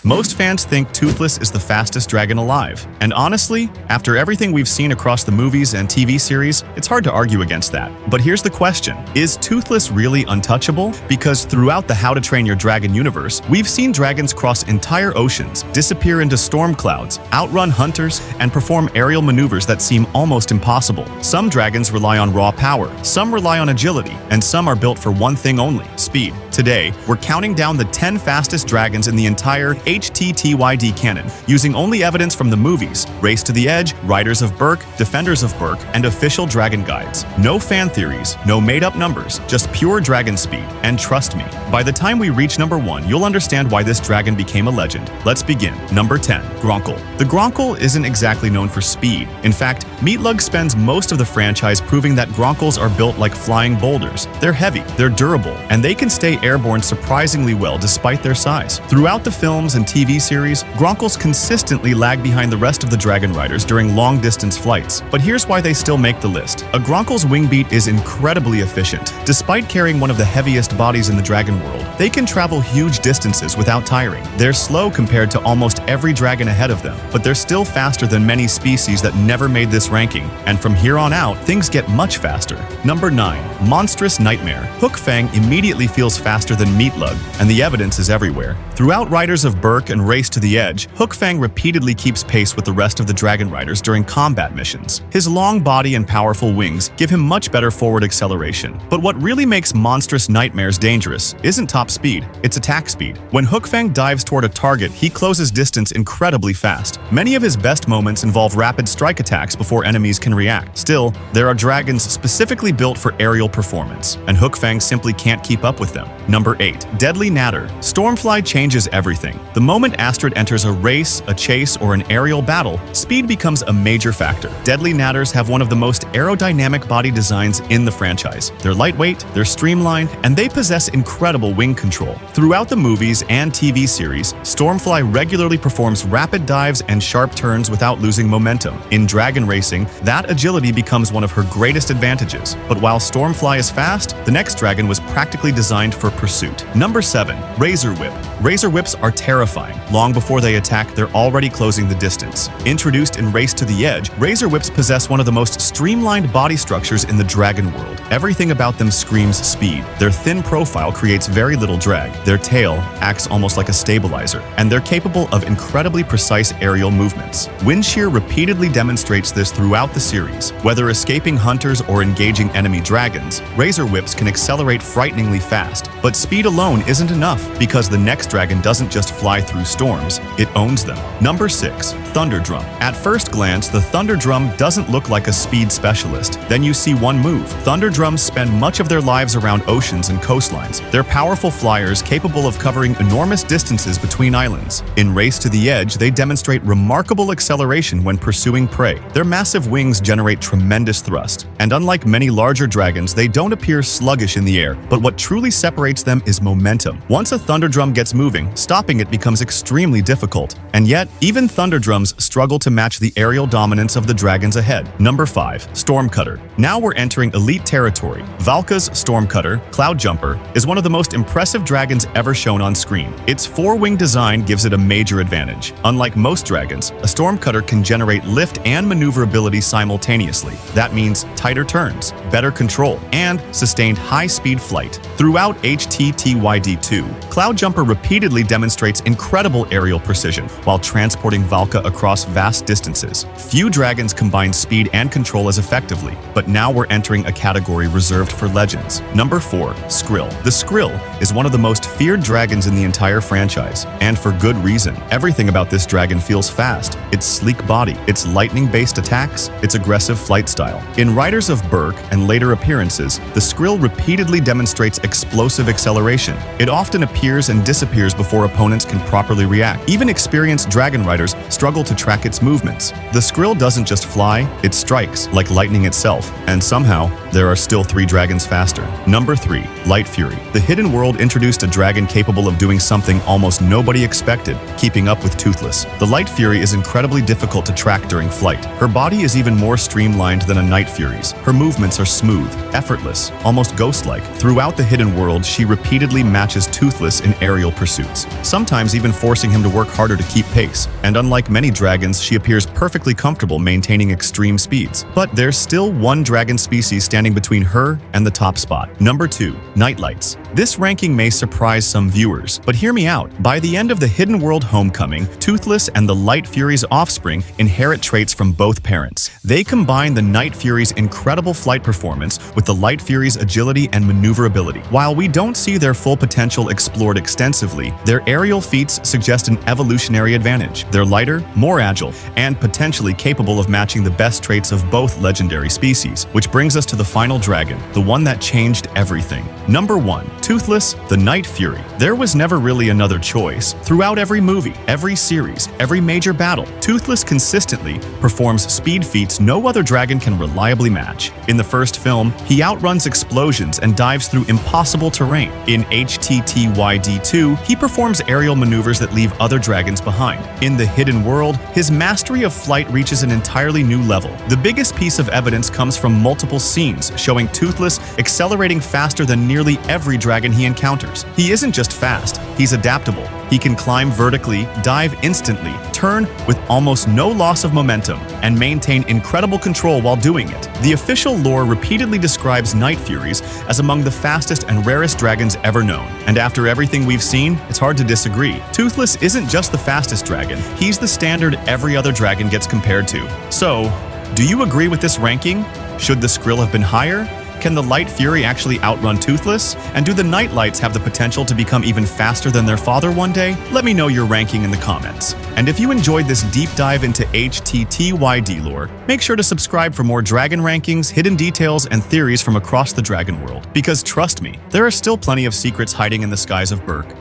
Most fans think Toothless is the fastest dragon alive, and honestly, after everything we've seen across the movies and TV series, it's hard to argue against that. But here's the question, is Toothless really untouchable? Because throughout the How to Train Your Dragon universe, we've seen dragons cross entire oceans, disappear into storm clouds, outrun hunters, and perform aerial maneuvers that seem almost impossible. Some dragons rely on raw power, some rely on agility, and some are built for one thing only, speed. Today, we're counting down the 10 fastest dragons in the entire HTTYD canon, using only evidence from the movies, Race to the Edge, Riders of Berk, Defenders of Berk, and official dragon guides. No fan theories, no made-up numbers, just pure dragon speed. And trust me, by the time we reach number 1, you'll understand why this dragon became a legend. Let's begin. Number 10. Gronckle. The Gronckle isn't exactly known for speed. In fact, Meatlug spends most of the franchise proving that Gronckles are built like flying boulders. They're heavy, they're durable, and they can stay airborne surprisingly well despite their size. Throughout the films and TV series, Gronckles consistently lag behind the rest of the dragon riders during long-distance flights. But here's why they still make the list. A Gronckle's wing beat is incredibly efficient. Despite carrying one of the heaviest bodies in the dragon world, they can travel huge distances without tiring. They're slow compared to almost every dragon ahead of them, but they're still faster than many species that never made this ranking. And from here on out, things get much faster. Number 9. Monstrous Nightmare. Hookfang immediately feels faster than Meatlug, and the evidence is everywhere. Throughout Riders of Berk and Race to the Edge, Hookfang repeatedly keeps pace with the rest of the dragon riders during combat missions. His long body and powerful wings give him much better forward acceleration. But what really makes Monstrous Nightmares dangerous isn't top speed, it's attack speed. When Hookfang dives toward a target, he closes distance incredibly fast. Many of his best moments involve rapid strike attacks before enemies can react. Still, there are dragons specifically built for aerial performance, and Hookfang simply can't keep up with them. Number 8. Deadly Nadder. Stormfly changes everything. The moment Astrid enters a race, a chase, or an aerial battle, speed becomes a major factor. Deadly Nadders have one of the most aerodynamic body designs in the franchise. They're lightweight, they're streamlined, and they possess incredible wing control. Throughout the movies and TV series, Stormfly regularly performs rapid dives and sharp turns without losing momentum. In dragon racing, that agility becomes one of her greatest advantages. But while Stormfly is fast, the next dragon was practically designed for pursuit. Number 7. Razorwhip. Razorwhips are terrifying. Long before they attack, they're already closing the distance. Introduced in Race to the Edge, Razorwhips possess one of the most streamlined body structures in the dragon world. Everything about them screams speed. Their thin profile creates very little drag. Their tail acts almost like a stabilizer, and they're capable of incredibly precise aerial movements. Windshear repeatedly demonstrates this throughout the series. Whether escaping hunters or engaging enemy dragons, Razorwhips can accelerate frighteningly fast. But speed alone isn't enough, because the next dragon doesn't just fly through storms, it owns them. Number 6. Thunderdrum. At first glance, the Thunderdrum doesn't look like a speed specialist. Then you see one move. Thunderdrums spend much of their lives around oceans and coastlines. They're powerful flyers capable of covering enormous distances between islands. In Race to the Edge, they demonstrate remarkable acceleration when pursuing prey. Their massive wings generate tremendous thrust. And unlike many larger dragons, they don't appear sluggish in the air, but what truly separates them is momentum. Once a Thunderdrum gets moving, stopping it becomes extremely difficult. And yet, even Thunderdrums struggle to match the aerial dominance of the dragons ahead. Number 5. Stormcutter. Now we're entering elite territory. Valka's Stormcutter, Cloudjumper, is one of the most impressive dragons ever shown on screen. Its four-wing design gives it a major advantage. Unlike most dragons, a Stormcutter can generate lift and maneuverability simultaneously. That means tighter turns, better control, and sustained high-speed flight. Throughout HTTYD 2, Cloudjumper repeatedly demonstrates incredible aerial precision while transporting Valka across vast distances. Few dragons combine speed and control as effectively, but now we're entering a category reserved for legends. Number 4. Skrill. The Skrill is one of the most feared dragons in the entire franchise, and for good reason. Everything about this dragon feels fast. Its sleek body, its lightning-based attacks, its aggressive flight style. In Riders of Berk and later appearances, the Skrill repeatedly demonstrates explosive acceleration. It often appears and disappears before opponents can properly react. Even experienced dragon riders struggle to track its movements. The Skrill doesn't just fly, it strikes, like lightning itself, and somehow, there are still 3 dragons faster. Number 3. Light Fury. The Hidden World introduced a dragon capable of doing something almost nobody expected, keeping up with Toothless. The Light Fury is incredibly difficult to track during flight. Her body is even more streamlined than a Night Fury's. Her movements are smooth, effortless, almost ghost-like. Throughout the Hidden World, she repeatedly matches Toothless in aerial pursuits, sometimes even forcing him to work harder to keep pace. And unlike many dragons, she appears perfectly comfortable maintaining extreme speeds. But there's still one dragon species standing between her and the top spot. Number 2. Nightlights. This ranking may surprise some viewers, but hear me out. By the end of the Hidden World Homecoming, Toothless and the Light Fury's offspring inherit traits from both parents. They combine the Night Fury's incredible flight performance with the Light Fury's agility and maneuverability. While we don't see their full potential explored extensively, their aerial feats suggest an evolutionary advantage. They're lighter, more agile, and potentially capable of matching the best traits of both legendary species. Which brings us to the final dragon, the one that changed everything. Number 1. Toothless, the Night Fury. There was never really another choice. Throughout every movie, every series, every major battle, Toothless consistently performs speed feats no other dragon can reliably match. In the first film, he outruns explosions and dives through impossible terrain. In HTTYD 2, he performs aerial maneuvers that leave other dragons behind. In the Hidden World, his mastery of flight reaches an entirely new level. The biggest piece of evidence comes from multiple scenes showing Toothless accelerating faster than nearly every dragon he encounters. He isn't just fast, he's adaptable. He can climb vertically, dive instantly, turn with almost no loss of momentum, and maintain incredible control while doing it. The official lore repeatedly describes Night Furies as among the fastest and rarest dragons ever known. And after everything we've seen, it's hard to disagree. Toothless isn't just the fastest dragon, he's the standard every other dragon gets compared to. So, do you agree with this ranking? Should the Skrill have been higher? Can the Light Fury actually outrun Toothless? And do the Nightlights have the potential to become even faster than their father one day? Let me know your ranking in the comments. And if you enjoyed this deep dive into HTTYD lore, make sure to subscribe for more dragon rankings, hidden details, and theories from across the dragon world. Because trust me, there are still plenty of secrets hiding in the skies of Berk.